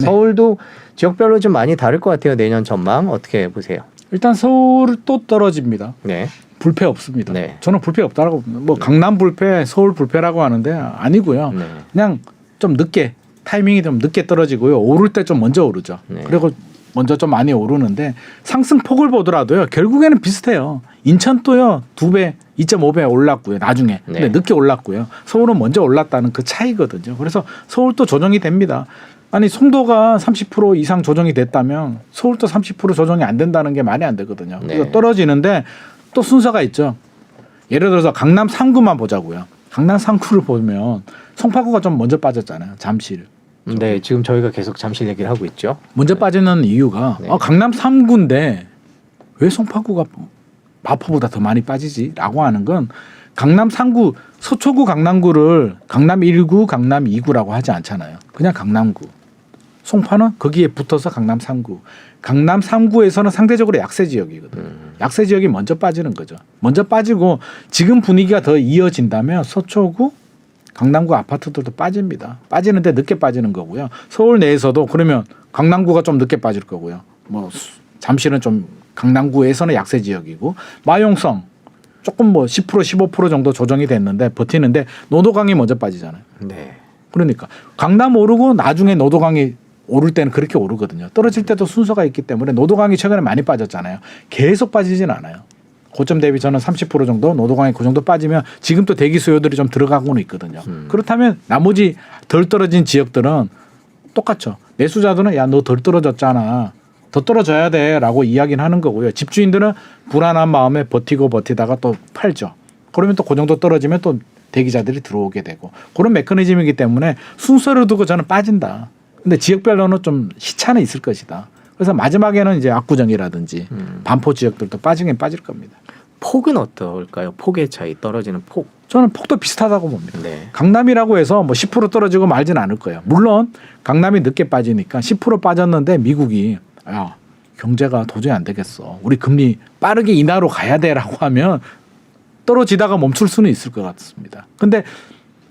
네. 서울도 지역별로 좀 많이 다를 것 같아요. 내년 전망 어떻게 보세요? 일단 서울 또 떨어집니다. 네. 불패 없습니다. 네. 저는 불패 없다라고 뭐 강남 불패, 서울 불패라고 하는데 아니고요. 네. 그냥 좀 늦게 타이밍이 좀 늦게 떨어지고요. 오를 때 좀 먼저 오르죠. 네. 그리고 먼저 좀 많이 오르는데 상승폭을 보더라도요. 결국에는 비슷해요. 인천도요. 2배, 2.5배 올랐고요. 나중에. 네. 근데 늦게 올랐고요. 서울은 먼저 올랐다는 그 차이거든요. 그래서 서울도 조정이 됩니다. 아니 송도가 30% 이상 조정이 됐다면 서울도 30% 조정이 안 된다는 게 말이 안 되거든요. 네. 그래서 떨어지는데 또 순서가 있죠. 예를 들어서 강남 3구만 보자고요. 강남 3구를 보면 송파구가 좀 먼저 빠졌잖아요. 잠실. 네, 지금 저희가 계속 잠실 얘기를 하고 있죠. 먼저 빠지는 이유가 네. 강남 3구인데 왜 송파구가 마포보다 더 많이 빠지지라고 하는 건 강남 3구, 서초구 강남구를 강남 1구, 강남 2구라고 하지 않잖아요. 그냥 강남구. 송파는 거기에 붙어서 강남 3구. 강남 3구에서는 상대적으로 약세 지역이거든요. 약세 지역이 먼저 빠지는 거죠. 먼저 빠지고 지금 분위기가 더 이어진다면 서초구, 강남구 아파트들도 빠집니다. 빠지는데 늦게 빠지는 거고요. 서울 내에서도 그러면 강남구가 좀 늦게 빠질 거고요. 뭐 잠실은 좀 강남구에서는 약세 지역이고 마용성 조금 뭐 10% 15% 정도 조정이 됐는데 버티는데 노도강이 먼저 빠지잖아요. 네. 그러니까 강남 오르고 나중에 노도강이 오를 때는 그렇게 오르거든요. 떨어질 때도 순서가 있기 때문에 노도강이 최근에 많이 빠졌잖아요. 계속 빠지진 않아요. 고점 대비 저는 30% 정도 노도강이 그 정도 빠지면 지금 또 대기 수요들이 좀 들어가고는 있거든요. 그렇다면 나머지 덜 떨어진 지역들은 똑같죠. 매수자들은 야 너 덜 떨어졌잖아. 더 떨어져야 돼라고 이야기는 하는 거고요. 집주인들은 불안한 마음에 버티고 버티다가 또 팔죠. 그러면 또 그 정도 떨어지면 또 대기자들이 들어오게 되고 그런 메커니즘이기 때문에 순서를 두고 저는 빠진다. 근데 지역별로는 좀 시차는 있을 것이다. 그래서 마지막에는 이제 압구정이라든지 반포 지역들도 빠지긴 빠질 겁니다. 폭은 어떨까요? 폭의 차이, 떨어지는 폭. 저는 폭도 비슷하다고 봅니다. 네. 강남이라고 해서 뭐 10% 떨어지고 말진 않을 거예요. 물론 강남이 늦게 빠지니까 10% 빠졌는데 미국이 야 경제가 도저히 안 되겠어. 우리 금리 빠르게 인하로 가야 돼라고 하면 떨어지다가 멈출 수는 있을 것 같습니다. 근데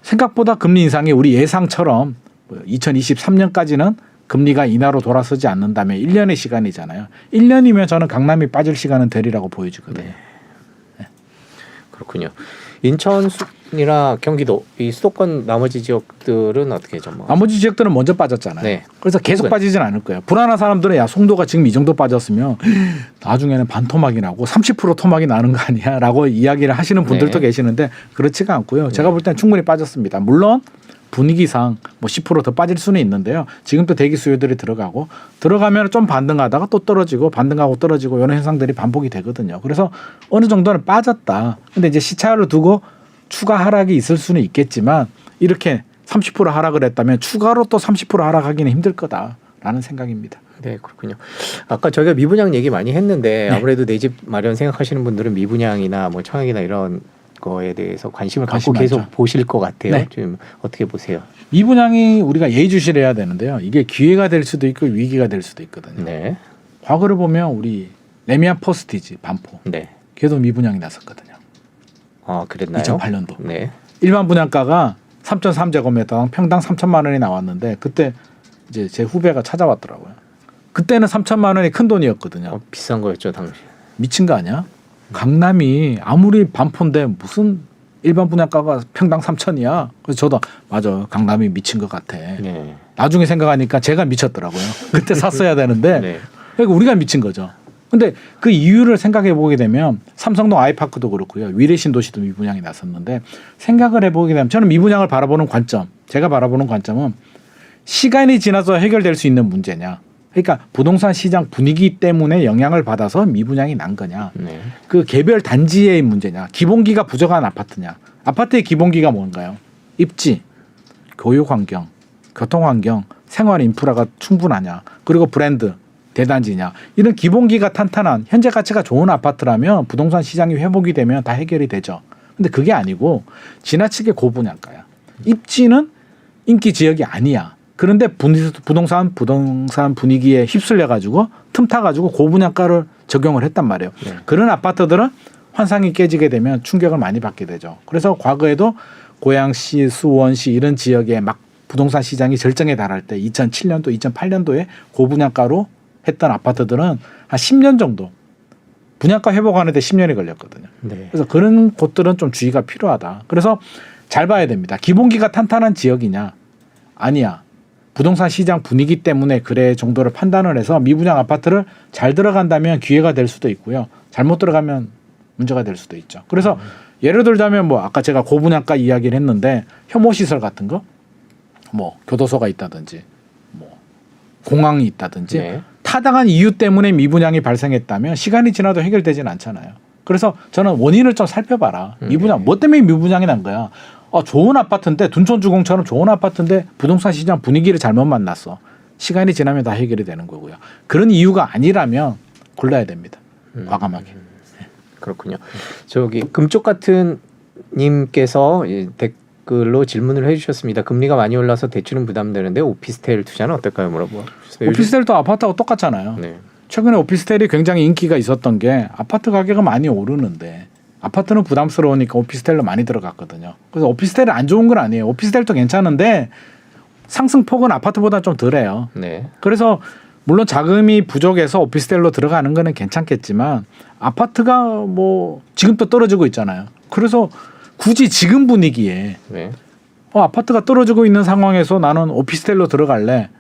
생각보다 금리 인상이 우리 예상처럼 2023년까지는 금리가 인하로 돌아서지 않는다면 1년의 시간이잖아요. 1년이면 저는 강남이 빠질 시간은 되리라고 보여지거든요. 네. 그렇군요. 인천이나 경기도 이 수도권 나머지 지역들은 어떻게 전망? 나머지 지역들은 먼저 빠졌잖아요. 네. 그래서 계속 빠지진 않을 거예요. 불안한 사람들은 야 송도가 지금 이 정도 빠졌으면 나중에는 반토막이 나고 30% 토막이 나는 거 아니야 라고 이야기를 하시는 분들도 네. 계시는데 그렇지가 않고요. 제가 볼 때는 충분히 빠졌습니다. 물론 분위기상 뭐 10% 더 빠질 수는 있는데요. 지금 또 대기 수요들이 들어가고 들어가면 좀 반등하다가 또 떨어지고 반등하고 떨어지고 이런 현상들이 반복이 되거든요. 그래서 어느 정도는 빠졌다. 근데 이제 시차를 두고 추가 하락이 있을 수는 있겠지만 이렇게 30% 하락을 했다면 추가로 또 30% 하락하기는 힘들 거다라는 생각입니다. 네, 그렇군요. 아까 저희가 미분양 얘기 많이 했는데 네. 아무래도 내 집 마련 생각하시는 분들은 미분양이나 뭐 청약이나 이런 거에 대해서 관심을 갖고 관심 계속 많죠. 보실 것 같아요. 네. 지금 어떻게 보세요? 미분양이 우리가 예의주시해야 되는데요. 이게 기회가 될 수도 있고 위기가 될 수도 있거든요. 네, 과거를 보면 우리 레미안 퍼스티지 반포 네. 걔도 미분양이 났었거든요. 아, 그랬나요? 2008년도. 네, 일반 분양가가 3.3제곱미터당 평당 3천만 원이 나왔는데 그때 이제 제 후배가 찾아왔더라고요. 그때는 3천만 원이 큰 돈이었거든요. 비싼 거였죠 당시. 미친 거 아니야? 강남이 아무리 반포인데 무슨 일반 분양가가 평당 3천이야. 그래서 저도 맞아 강남이 미친 것 같아. 네, 나중에 생각하니까 제가 미쳤더라고요. 그때 샀어야 되는데 네, 그러니까 우리가 미친 거죠. 근데 그 이유를 생각해 보게 되면 삼성동 아이파크도 그렇고요. 위례신도시도 미분양이 났었는데 생각을 해보게 되면 저는 미분양을 바라보는 관점, 제가 바라보는 관점은 시간이 지나서 해결될 수 있는 문제냐. 그러니까 부동산 시장 분위기 때문에 영향을 받아서 미분양이 난 거냐. 네. 그 개별 단지의 문제냐. 기본기가 부족한 아파트냐. 아파트의 기본기가 뭔가요? 입지, 교육환경, 교통환경, 생활 인프라가 충분하냐. 그리고 브랜드. 대단지냐 이런 기본기가 탄탄한 현재 가치가 좋은 아파트라면 부동산 시장이 회복이 되면 다 해결이 되죠. 근데 그게 아니고 지나치게 고분양가야. 입지는 인기 지역이 아니야. 그런데 부동산 분위기에 휩쓸려 가지고 틈타 가지고 고분양가를 적용을 했단 말이에요. 네. 그런 아파트들은 환상이 깨지게 되면 충격을 많이 받게 되죠. 그래서 과거에도 고양시, 수원시 이런 지역에 막 부동산 시장이 절정에 달할 때 2007년도, 2008년도에 고분양가로 했던 아파트들은 한 10년 정도 분양가 회복하는데 10년이 걸렸거든요. 네. 그래서 그런 곳들은 좀 주의가 필요하다. 그래서 잘 봐야 됩니다. 기본기가 탄탄한 지역이냐? 아니야. 부동산 시장 분위기 때문에 그래 정도를 판단을 해서 미분양 아파트를 잘 들어간다면 기회가 될 수도 있고요. 잘못 들어가면 문제가 될 수도 있죠. 그래서 예를 들자면 뭐 아까 제가 고분양가 이야기를 했는데 혐오 시설 같은 거, 뭐 교도소가 있다든지, 뭐 공항이 있다든지 네. 타당한 이유 때문에 미분양이 발생했다면 시간이 지나도 해결되지는 않잖아요. 그래서 저는 원인을 좀 살펴봐라. 미분양 뭐 때문에 미분양이 난 거야? 좋은 아파트인데 둔촌주공처럼 좋은 아파트인데 부동산 시장 분위기를 잘못 만났어. 시간이 지나면 다 해결이 되는 거고요. 그런 이유가 아니라면 골라야 됩니다. 과감하게. 그렇군요. 저기 금쪽 같은 님께서 댓글로 질문을 해주셨습니다. 금리가 많이 올라서 대출은 부담되는데 오피스텔 투자는 어떨까요? 물어보셨어요. 오피스텔도 아파트하고 똑같잖아요. 네. 최근에 오피스텔이 굉장히 인기가 있었던 게 아파트 가격은 많이 오르는데 아파트는 부담스러우니까 오피스텔로 많이 들어갔거든요. 그래서 오피스텔은 안 좋은 건 아니에요. 오피스텔도 괜찮은데 상승폭은 아파트보다 좀 덜해요. 네. 그래서 물론 자금이 부족해서 오피스텔로 들어가는 거는 괜찮겠지만 아파트가 뭐 지금 또 떨어지고 있잖아요. 그래서 굳이 지금 분위기에 네. 아파트가 떨어지고 있는 상황에서 나는 오피스텔로 들어갈래.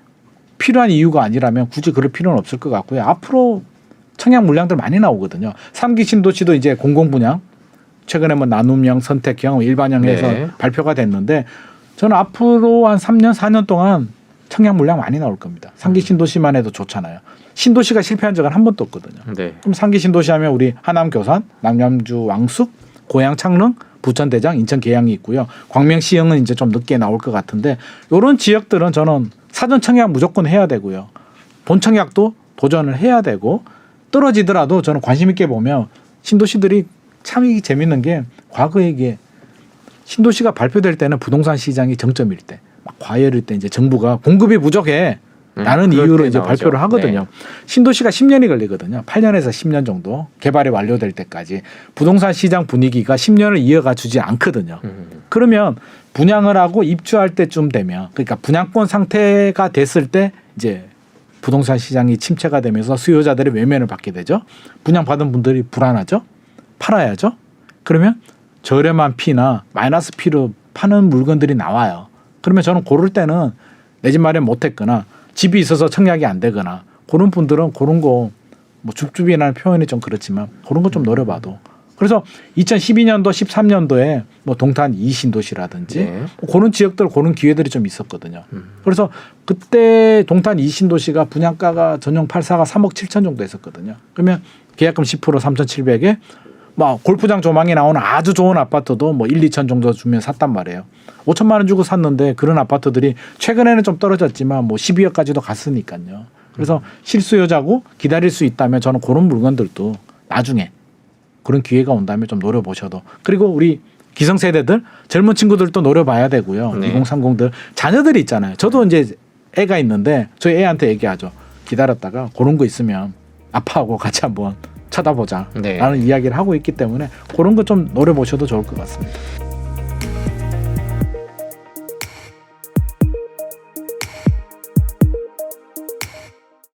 필요한 이유가 아니라면 굳이 그럴 필요는 없을 것 같고요. 앞으로 청약 물량들 많이 나오거든요. 3기 신도시도 이제 공공분양 최근에 뭐 나눔형, 선택형, 일반형에서 네. 발표가 됐는데 저는 앞으로 한 3년, 4년 동안 청약 물량 많이 나올 겁니다. 3기 신도시만 해도 좋잖아요. 신도시가 실패한 적은 한 번도 없거든요. 네. 그럼 3기 신도시 하면 우리 하남 교산, 남양주 왕숙, 고양 창릉, 부천 대장, 인천 계양이 있고요. 광명 시흥은 이제 좀 늦게 나올 것 같은데 이런 지역들은 저는 사전 청약 무조건 해야 되고요. 본 청약도 도전을 해야 되고 떨어지더라도 저는 관심 있게 보면 신도시들이 참 이게 재밌는 게 과거에 이게 신도시가 발표될 때는 부동산 시장이 정점일 때 막 과열일 때 이제 정부가 공급이 부족해 라는 그럴 이유로 때 이제 나오죠. 발표를 하거든요. 네. 신도시가 10년이 걸리거든요. 8년에서 10년 정도 개발이 완료될 때까지 부동산 시장 분위기가 10년을 이어가 주지 않거든요. 그러면 분양을 하고 입주할 때쯤 되면 그러니까 분양권 상태가 됐을 때 이제 부동산 시장이 침체가 되면서 수요자들이 외면을 받게 되죠. 분양받은 분들이 불안하죠. 팔아야죠. 그러면 저렴한 피나 마이너스 피로 파는 물건들이 나와요. 그러면 저는 고를 때는 내 집 마련 못했거나 집이 있어서 청약이 안 되거나 그런 분들은 그런 거 뭐 줍줍이라는 표현이 좀 그렇지만 그런 거 좀 노려봐도. 그래서 2012년도, 13년도에 뭐 동탄 이신도시라든지 네. 뭐 그런 지역들 그런 기회들이 좀 있었거든요. 그래서 그때 동탄 이신도시가 분양가가 전용 8사가 3억 7천 정도 했었거든요. 그러면 계약금 10% 3,700에 뭐 골프장 조망이 나오는 아주 좋은 아파트도 뭐 1, 2천 정도 주면 샀단 말이에요. 5천만 원 주고 샀는데 그런 아파트들이 최근에는 좀 떨어졌지만 뭐 12억까지도 갔으니까요. 그래서 실수요자고 기다릴 수 있다면 저는 그런 물건들도 나중에 그런 기회가 온다면 좀 노려보셔도. 그리고 우리 기성세대들 젊은 친구들도 노려봐야 되고요. 네. 2030들 자녀들이 있잖아요. 저도 이제 애가 있는데 저희 애한테 얘기하죠. 기다렸다가 그런 거 있으면 아빠하고 같이 한번 쳐다보자 네. 라는 이야기를 하고 있기 때문에 그런 거 좀 노려보셔도 좋을 것 같습니다.